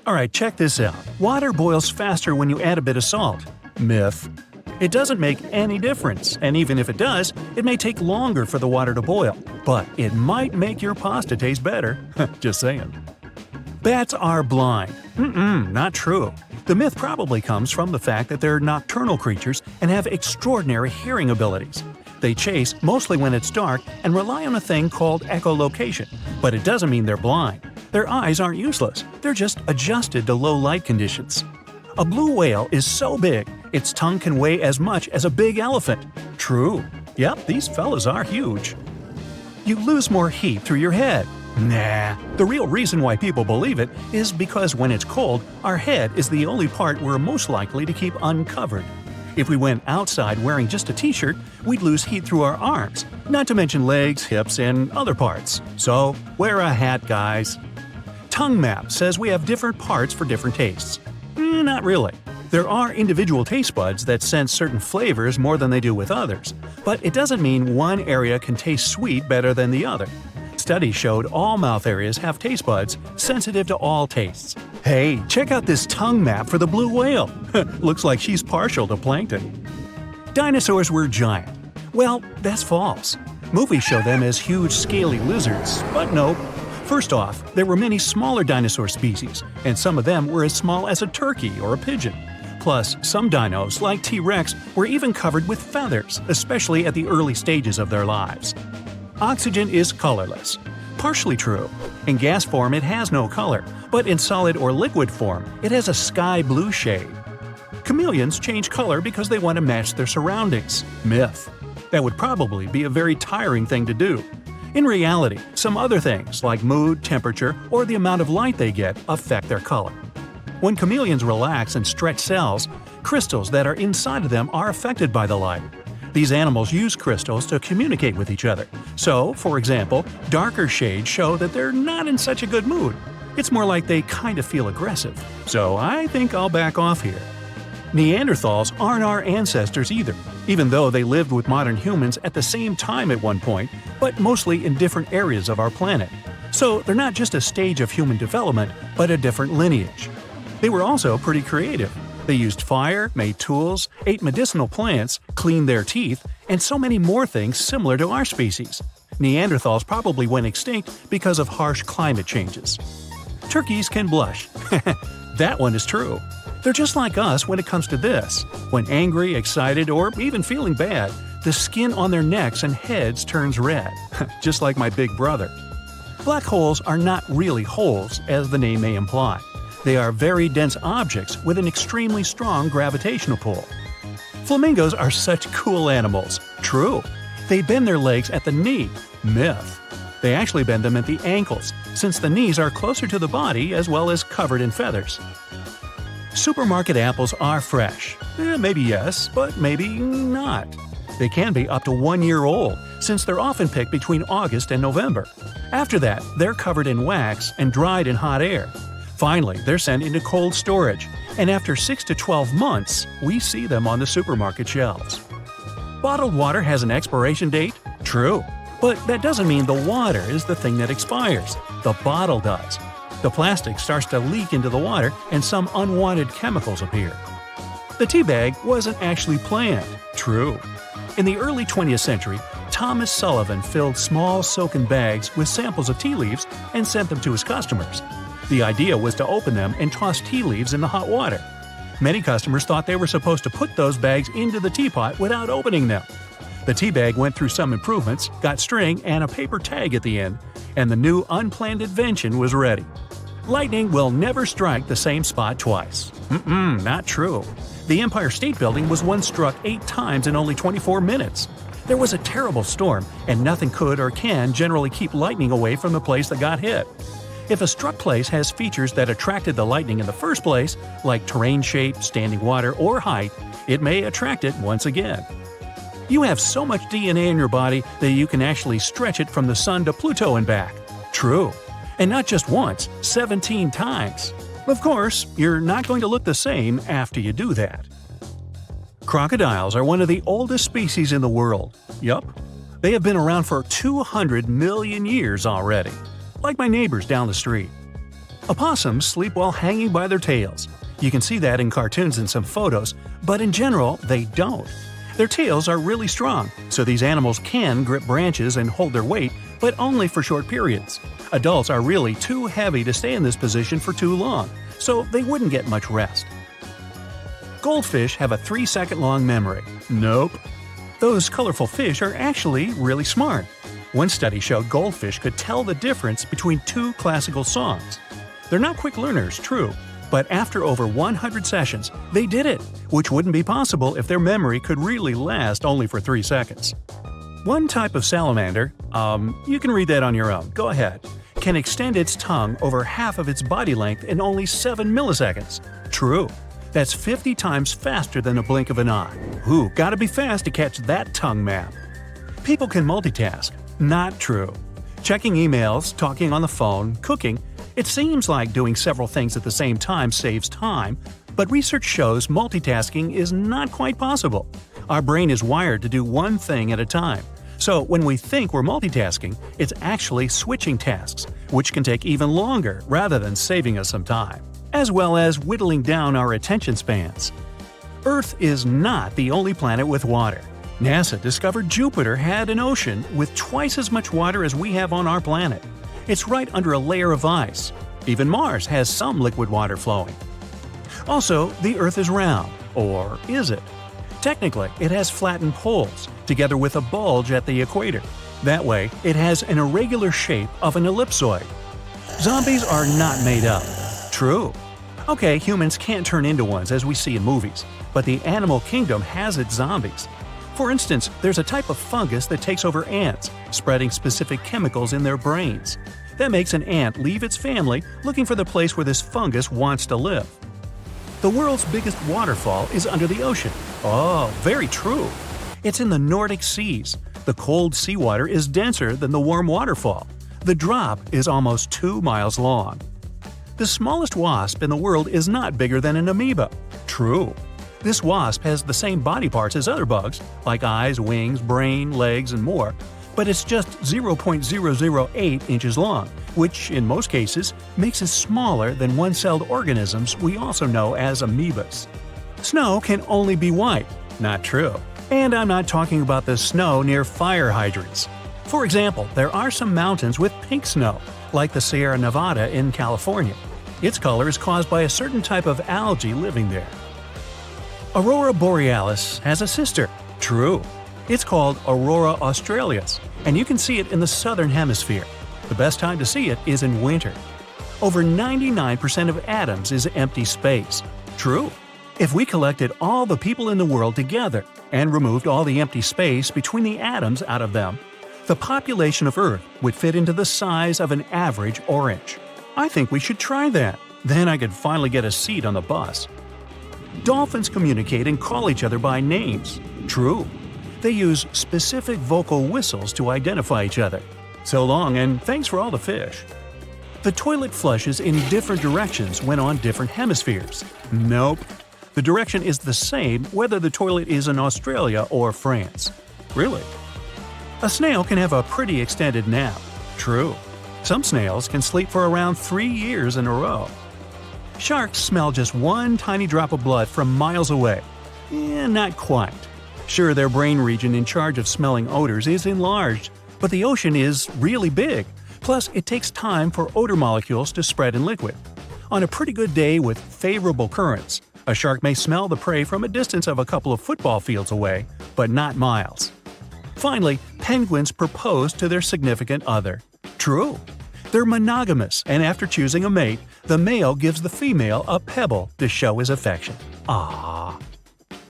Alright, check this out. Water boils faster when you add a bit of salt. Myth. It doesn't make any difference, and even if it does, it may take longer for the water to boil. But it might make your pasta taste better. Just saying. Bats are blind. Not true. The myth probably comes from the fact that they're nocturnal creatures and have extraordinary hearing abilities. They chase mostly when it's dark and rely on a thing called echolocation, but it doesn't mean they're blind. Their eyes aren't useless, they're just adjusted to low light conditions. A blue whale is so big, its tongue can weigh as much as a big elephant. True. Yep, these fellas are huge. You lose more heat through your head. Nah. The real reason why people believe it is because when it's cold, our head is the only part we're most likely to keep uncovered. If we went outside wearing just a t-shirt, we'd lose heat through our arms, not to mention legs, hips, and other parts. So, wear a hat, guys. Tongue Map says we have different parts for different tastes. Not really. There are individual taste buds that sense certain flavors more than they do with others, but it doesn't mean one area can taste sweet better than the other. Studies showed all mouth areas have taste buds sensitive to all tastes. Hey, check out this tongue map for the blue whale. Looks like she's partial to plankton. Dinosaurs were giant. Well, that's false. Movies show them as huge scaly lizards, but no. First off, there were many smaller dinosaur species, and some of them were as small as a turkey or a pigeon. Plus, some dinos, like T-Rex, were even covered with feathers, especially at the early stages of their lives. Oxygen is colorless. Partially true. In gas form it has no color, but in solid or liquid form it has a sky blue shade. Chameleons change color because they want to match their surroundings. Myth. That would probably be a very tiring thing to do. In reality, some other things like mood, temperature, or the amount of light they get affect their color. When chameleons relax and stretch cells, crystals that are inside of them are affected by the light. These animals use crystals to communicate with each other. So, for example, darker shades show that they're not in such a good mood. It's more like they kind of feel aggressive. So I think I'll back off here. Neanderthals aren't our ancestors either, even though they lived with modern humans at the same time at one point, but mostly in different areas of our planet. So they're not just a stage of human development, but a different lineage. They were also pretty creative. They used fire, made tools, ate medicinal plants, cleaned their teeth, and so many more things similar to our species. Neanderthals probably went extinct because of harsh climate changes. Turkeys can blush. That one is true. They're just like us when it comes to this. When angry, excited, or even feeling bad, the skin on their necks and heads turns red, just like my big brother. Black holes are not really holes, as the name may imply. They are very dense objects with an extremely strong gravitational pull. Flamingos are such cool animals. True. They bend their legs at the knee. Myth. They actually bend them at the ankles, since the knees are closer to the body as well as covered in feathers. Supermarket apples are fresh. Maybe yes, but maybe not. They can be up to 1 year old, since they're often picked between August and November. After that, they're covered in wax and dried in hot air. Finally, they're sent into cold storage, and after 6 to 12 months, we see them on the supermarket shelves. Bottled water has an expiration date? True. But that doesn't mean the water is the thing that expires. The bottle does. The plastic starts to leak into the water and some unwanted chemicals appear. The tea bag wasn't actually planned. True. In the early 20th century, Thomas Sullivan filled small silken bags with samples of tea leaves and sent them to his customers. The idea was to open them and toss tea leaves in the hot water. Many customers thought they were supposed to put those bags into the teapot without opening them. The tea bag went through some improvements, got string and a paper tag at the end, and the new unplanned invention was ready. Lightning will never strike the same spot twice. Not true. The Empire State Building was once struck 8 times in only 24 minutes. There was a terrible storm, and nothing could or can generally keep lightning away from the place that got hit. If a struck place has features that attracted the lightning in the first place, like terrain shape, standing water, or height, it may attract it once again. You have so much DNA in your body that you can actually stretch it from the sun to Pluto and back. True. And not just once, 17 times. Of course, you're not going to look the same after you do that. Crocodiles are one of the oldest species in the world. Yup. They have been around for 200 million years already. Like my neighbors down the street. Opossums sleep while hanging by their tails. You can see that in cartoons and some photos, but in general, they don't. Their tails are really strong, so these animals can grip branches and hold their weight, but only for short periods. Adults are really too heavy to stay in this position for too long, so they wouldn't get much rest. Goldfish have a 3-second-long memory. Nope. Those colorful fish are actually really smart. One study showed goldfish could tell the difference between two classical songs. They're not quick learners, true, but after over 100 sessions, they did it, which wouldn't be possible if their memory could really last only for 3 seconds. One type of salamander, you can read that on your own, go ahead, can extend its tongue over half of its body length in only 7 milliseconds. True. That's 50 times faster than a blink of an eye. Ooh, gotta be fast to catch that tongue map. People can multitask. Not true. Checking emails, talking on the phone, cooking, it seems like doing several things at the same time saves time, but research shows multitasking is not quite possible. Our brain is wired to do one thing at a time. So when we think we're multitasking, it's actually switching tasks, which can take even longer rather than saving us some time, as well as whittling down our attention spans. Earth is not the only planet with water. NASA discovered Jupiter had an ocean with twice as much water as we have on our planet. It's right under a layer of ice. Even Mars has some liquid water flowing. Also, the Earth is round. Or is it? Technically, it has flattened poles, together with a bulge at the equator. That way, it has an irregular shape of an ellipsoid. Zombies are not made up. True. Okay, humans can't turn into ones as we see in movies, but the animal kingdom has its zombies. For instance, there's a type of fungus that takes over ants, spreading specific chemicals in their brains. That makes an ant leave its family looking for the place where this fungus wants to live. The world's biggest waterfall is under the ocean. Oh, very true. It's in the Nordic Seas. The cold seawater is denser than the warm waterfall. The drop is almost 2 miles long. The smallest wasp in the world is not bigger than an amoeba. True. This wasp has the same body parts as other bugs, like eyes, wings, brain, legs, and more, but it's just 0.008 inches long, which, in most cases, makes it smaller than one-celled organisms we also know as amoebas. Snow can only be white. Not true. And I'm not talking about the snow near fire hydrants. For example, there are some mountains with pink snow, like the Sierra Nevada in California. Its color is caused by a certain type of algae living there. Aurora borealis has a sister. True. It's called Aurora australis, and you can see it in the southern hemisphere. The best time to see it is in winter. Over 99% of atoms is empty space. True. If we collected all the people in the world together and removed all the empty space between the atoms out of them, the population of Earth would fit into the size of an average orange. I think we should try that. Then I could finally get a seat on the bus. Dolphins communicate and call each other by names. True. They use specific vocal whistles to identify each other. So long, and thanks for all the fish. The toilet flushes in different directions when on different hemispheres. Nope. The direction is the same whether the toilet is in Australia or France. Really? A snail can have a pretty extended nap. True. Some snails can sleep for around 3 years in a row. Sharks smell just one tiny drop of blood from miles away. Not quite. Sure, their brain region in charge of smelling odors is enlarged, but the ocean is really big. Plus, it takes time for odor molecules to spread in liquid. On a pretty good day with favorable currents, a shark may smell the prey from a distance of a couple of football fields away, but not miles. Finally, penguins propose to their significant other. True. They're monogamous, and after choosing a mate, the male gives the female a pebble to show his affection. Ah.